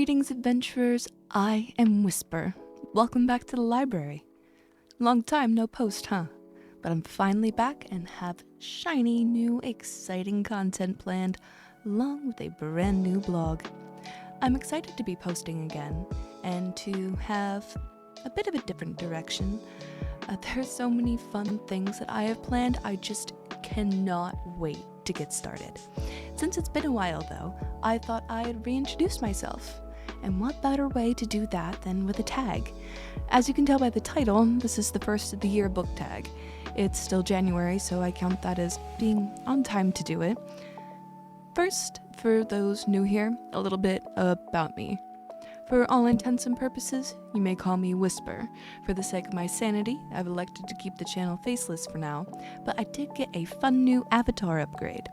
Greetings, adventurers. I am Whisper. Welcome back to the library. Long time no post, huh? But I'm finally back and have shiny, new, exciting content planned, along with a brand new blog. I'm excited to be posting again and to have a bit of a different direction. There's so many fun things that I have planned, I just cannot wait to get started. Since it's been a while though, I thought I'd reintroduce myself. And what better way to do that than with a tag? As you can tell by the title, this is the first of the year book tag. It's still January, so I count that as being on time to do it. First, for those new here, a little bit about me. For all intents and purposes, you may call me Whisper. For the sake of my sanity, I've elected to keep the channel faceless for now, but I did get a fun new avatar upgrade.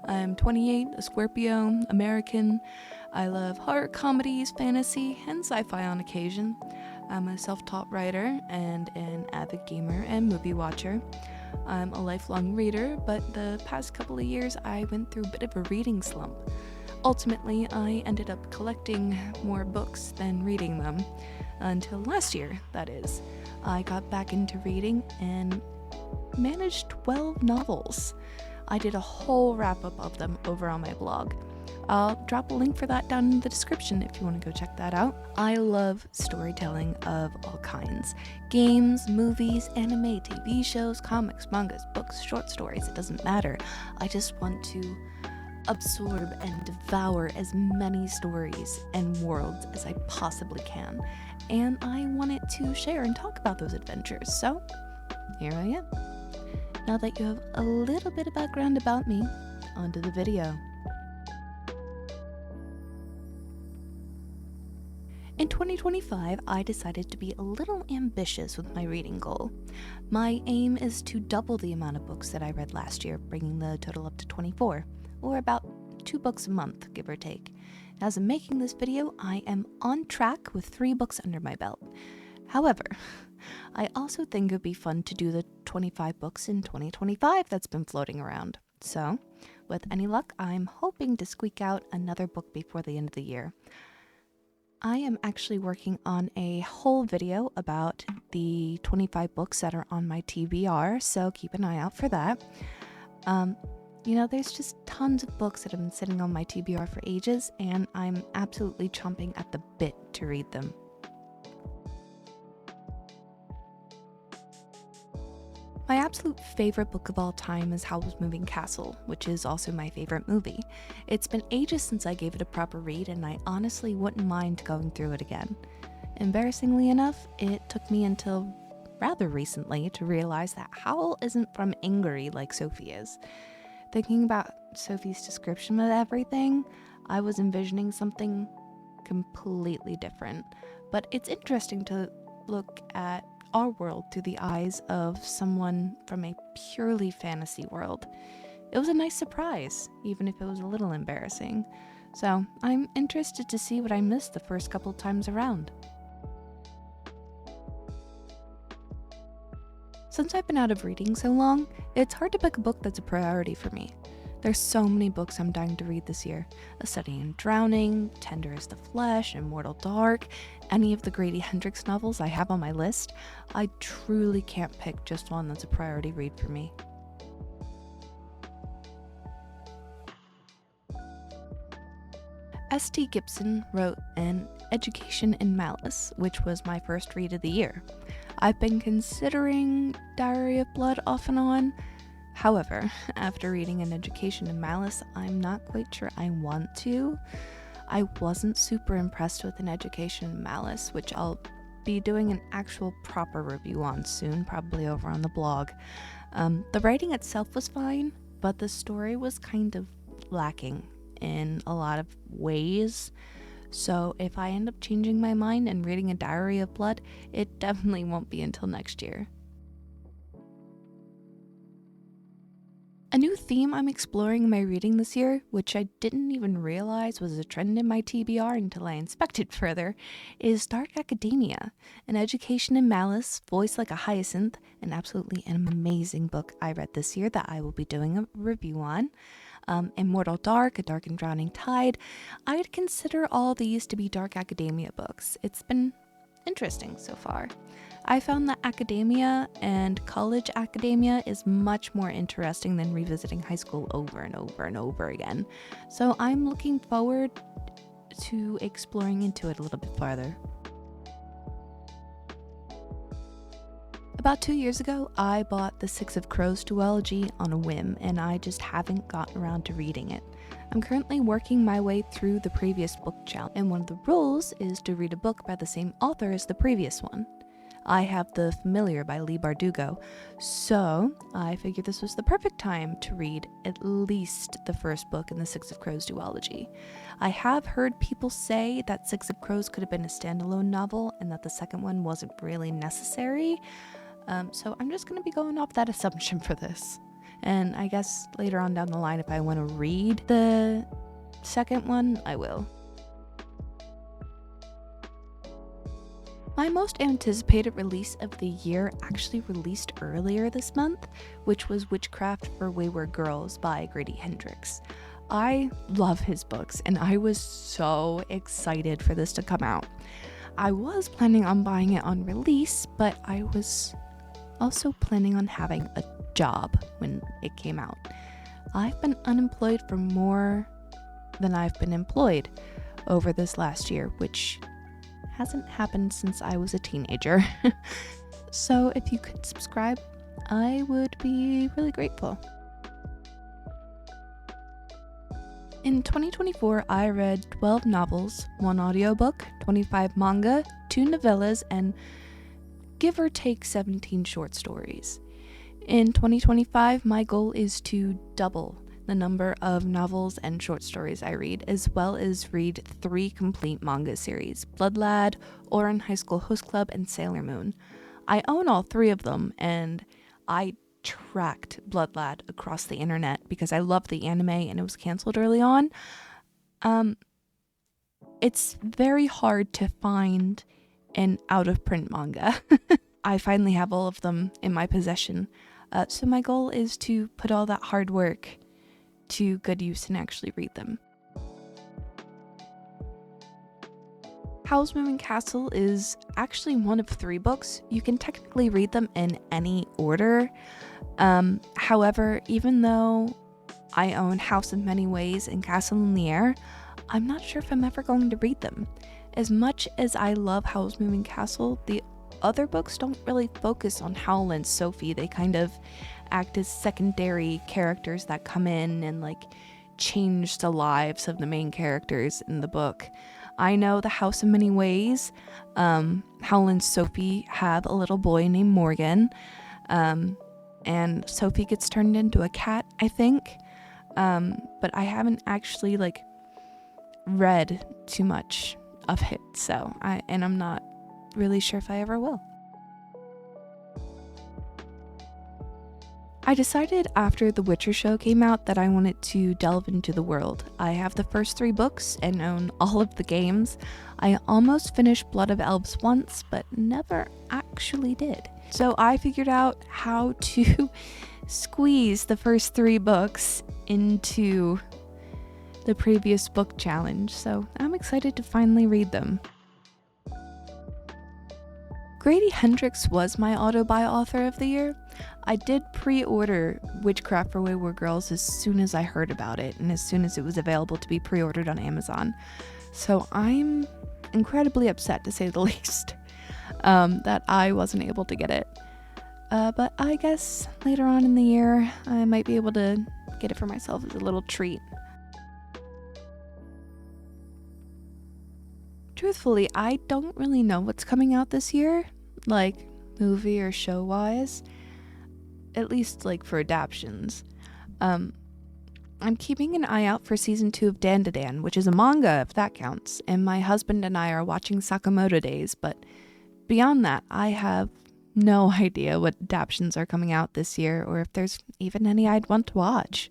I'm 28, a Scorpio, American. I love horror comedies, fantasy, and sci-fi on occasion. I'm a self-taught writer and an avid gamer and movie watcher. I'm a lifelong reader, but the past couple of years I went through a bit of a reading slump. Ultimately, I ended up collecting more books than reading them. Until last year, that is. I got back into reading and managed 12 novels. I did a whole wrap-up of them over on my blog. I'll drop a link for that down in the description if you want to go check that out. I love storytelling of all kinds. Games, movies, anime, TV shows, comics, mangas, books, short stories, it doesn't matter. I just want to absorb and devour as many stories and worlds as I possibly can. And I wanted to share and talk about those adventures, so here I am. Now that you have a little bit of background about me, onto the video. In 2025, I decided to be a little ambitious with my reading goal. My aim is to double the amount of books that I read last year, bringing the total up to 24, or about 2 books a month, give or take. As I'm making this video, I am on track with 3 books under my belt. However, I also think it would be fun to do the 25 books in 2025 that's been floating around. So, with any luck, I'm hoping to squeak out another book before the end of the year. I am actually working on a whole video about the 25 books that are on my TBR, so keep an eye out for that. There's just tons of books that have been sitting on my TBR for ages, and I'm absolutely chomping at the bit to read them. My absolute favorite book of all time is Howl's Moving Castle, which is also my favorite movie. It's been ages since I gave it a proper read, and I honestly wouldn't mind going through it again. Embarrassingly enough, it took me until rather recently to realize that Howl isn't from Ingary like Sophie is. Thinking about Sophie's description of everything, I was envisioning something completely different. But it's interesting to look at our world through the eyes of someone from a purely fantasy world. It was a nice surprise, even if it was a little embarrassing. So I'm interested to see what I missed the first couple times around. Since I've been out of reading so long, it's hard to pick a book that's a priority for me. There's so many books I'm dying to read this year. A Study in Drowning, Tender as the Flesh, Immortal Dark, any of the Grady Hendrix novels I have on my list. I truly can't pick just one that's a priority read for me. S.T. Gibson wrote An Education in Malice, which was my first read of the year. I've been considering Diary of Blood off and on. However, after reading An Education in Malice, I'm not quite sure I want to. I wasn't super impressed with An Education in Malice, which I'll be doing an actual proper review on soon, probably over on the blog. The writing itself was fine, but the story was kind of lacking in a lot of ways. So if I end up changing my mind and reading A Diary of Blood, it definitely won't be until next year. A new theme I'm exploring in my reading this year, which I didn't even realize was a trend in my TBR until I inspected further, is Dark Academia, An Education in Malice, Voice Like a Hyacinth, an absolutely amazing book I read this year that I will be doing a review on. Immortal Dark, A Dark and Drowning Tide. I'd consider all these to be dark academia books. It's been interesting so far. I found that academia and college academia is much more interesting than revisiting high school over and over and over again. So I'm looking forward to exploring into it a little bit farther. About 2 years ago, I bought the Six of Crows duology on a whim, and I just haven't gotten around to reading it. I'm currently working my way through the previous book challenge, and one of the rules is to read a book by the same author as the previous one. I have The Familiar by Leigh Bardugo, so I figured this was the perfect time to read at least the first book in the Six of Crows duology. I have heard people say that Six of Crows could have been a standalone novel and that the second one wasn't really necessary, so I'm just going to be going off that assumption for this. And I guess later on down the line, if I want to read the second one, I will. My most anticipated release of the year actually released earlier this month, which was Witchcraft for Wayward Girls by Grady Hendrix. I love his books, and I was so excited for this to come out. I was planning on buying it on release, but I was also planning on having a job when it came out. I've been unemployed for more than I've been employed over this last year, which hasn't happened since I was a teenager. So if you could subscribe, I would be really grateful. In 2024, I read 12 novels, 1 audiobook, 25 manga, 2 novellas, and give or take 17 short stories. In 2025, my goal is to double the number of novels and short stories I read, as well as read 3 complete manga series: Blood Lad, Ouran High School Host Club, and Sailor Moon. I own all 3 of them, and I tracked Blood Lad across the internet because I love the anime and it was canceled early on. It's very hard to find an out-of-print manga. I finally have all of them in my possession. So my goal is to put all that hard work to good use and actually read them. Howl's Moving Castle is actually one of 3 books. You can technically read them in any order. However, even though I own House in Many Ways and Castle in the Air, I'm not sure if I'm ever going to read them. As much as I love Howl's Moving Castle, the other books don't really focus on Howl and Sophie. They kind of act as secondary characters that come in and change the lives of the main characters in the book. I know the House in Many Ways, Howl and Sophie have a little boy named Morgan, and Sophie gets turned into a cat, I think, but I haven't actually read too much of it, so I'm not really sure if I ever will. I decided after The Witcher show came out that I wanted to delve into the world. I have the first 3 books and own all of the games. I almost finished Blood of Elves once, but never actually did. So I figured out how to squeeze the first 3 books into the previous book challenge, so I'm excited to finally read them. Grady Hendrix was my auto-buy author of the year. I did pre-order Witchcraft for Wayward Girls as soon as I heard about it and as soon as it was available to be pre-ordered on Amazon. So I'm incredibly upset, to say the least, that I wasn't able to get it. But I guess later on in the year, I might be able to get it for myself as a little treat. Truthfully, I don't really know what's coming out this year, movie or show wise, at least for adaptions. I'm keeping an eye out for season 2 of Dandadan, which is a manga if that counts, and my husband and I are watching Sakamoto Days, but beyond that, I have no idea what adaptions are coming out this year or if there's even any I'd want to watch.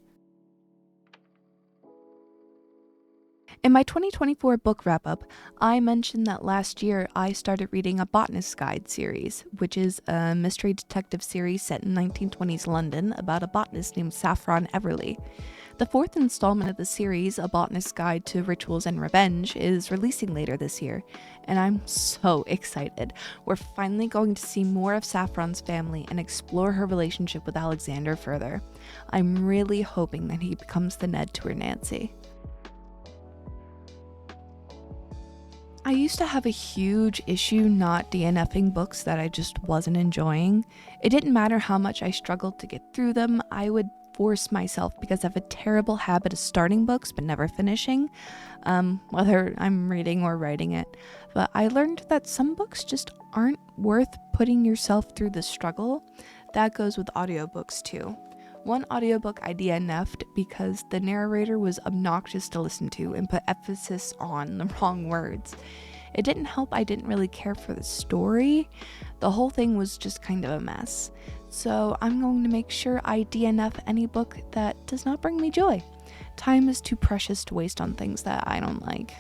In my 2024 book wrap-up, I mentioned that last year I started reading a Botanist's Guide series, which is a mystery detective series set in 1920s London about a botanist named Saffron Everly. The fourth installment of the series, A Botanist's Guide to Rituals and Revenge, is releasing later this year, and I'm so excited. We're finally going to see more of Saffron's family and explore her relationship with Alexander further. I'm really hoping that he becomes the Ned to her Nancy. I used to have a huge issue not DNFing books that I just wasn't enjoying. It didn't matter how much I struggled to get through them, I would force myself because I have a terrible habit of starting books but never finishing, whether I'm reading or writing it. But I learned that some books just aren't worth putting yourself through the struggle. That goes with audiobooks too. One audiobook I DNF'd because the narrator was obnoxious to listen to and put emphasis on the wrong words. It didn't help I didn't really care for the story. The whole thing was just kind of a mess. So I'm going to make sure I DNF any book that does not bring me joy. Time is too precious to waste on things that I don't like.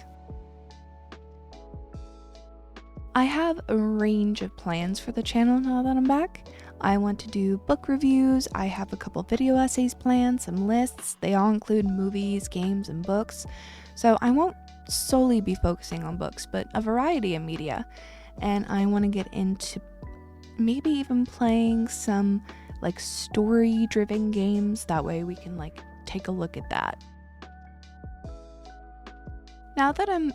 I have a range of plans for the channel now that I'm back. I want to do book reviews, I have a couple video essays planned, some lists. They all include movies, games, and books. So I won't solely be focusing on books, but a variety of media. And I want to get into maybe even playing some story-driven games. That way we can take a look at that. Now that I'm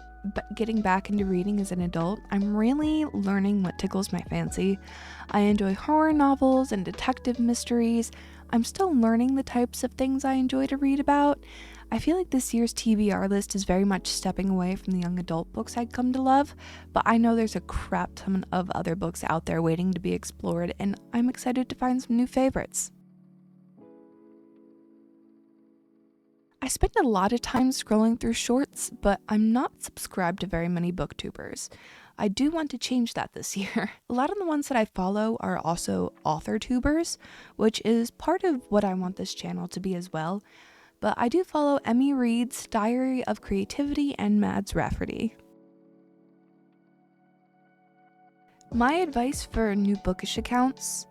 getting back into reading as an adult, I'm really learning what tickles my fancy. I enjoy horror novels and detective mysteries. I'm still learning the types of things I enjoy to read about. I feel like this year's TBR list is very much stepping away from the young adult books I'd come to love, but I know there's a crap ton of other books out there waiting to be explored, and I'm excited to find some new favorites. I spend a lot of time scrolling through shorts, but I'm not subscribed to very many booktubers. I do want to change that this year. A lot of the ones that I follow are also author tubers, which is part of what I want this channel to be as well. But I do follow Emmy Reed's Diary of Creativity and Mads Rafferty. My advice for new bookish accounts,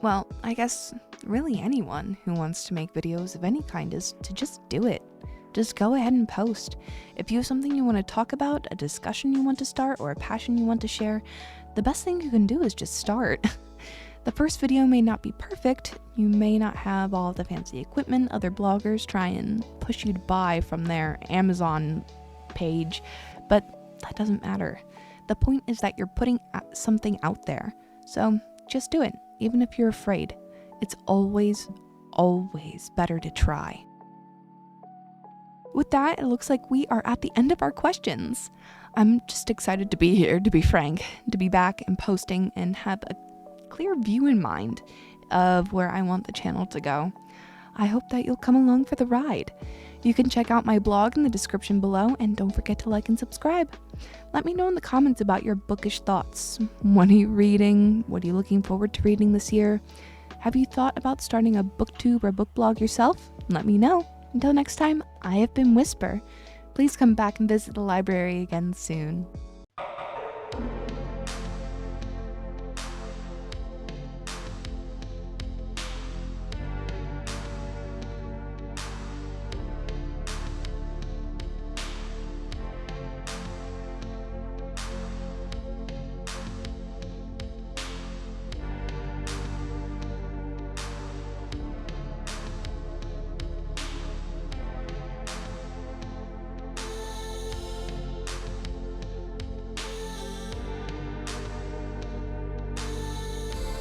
well, I guess really anyone who wants to make videos of any kind, is to just do it. Just go ahead and post. If you have something you want to talk about, a discussion you want to start, or a passion you want to share, the best thing you can do is just start. The first video may not be perfect, you may not have all the fancy equipment other bloggers try and push you to buy from their Amazon page, but that doesn't matter. The point is that you're putting something out there, so just do it, even if you're afraid. It's always, always better to try. With that, it looks like we are at the end of our questions. I'm just excited to be here, to be frank, to be back and posting and have a clear view in mind of where I want the channel to go. I hope that you'll come along for the ride. You can check out my blog in the description below, and don't forget to like and subscribe. Let me know in the comments about your bookish thoughts. What are you reading? What are you looking forward to reading this year? Have you thought about starting a booktube or book blog yourself? Let me know. Until next time, I have been Whisper. Please come back and visit the library again soon.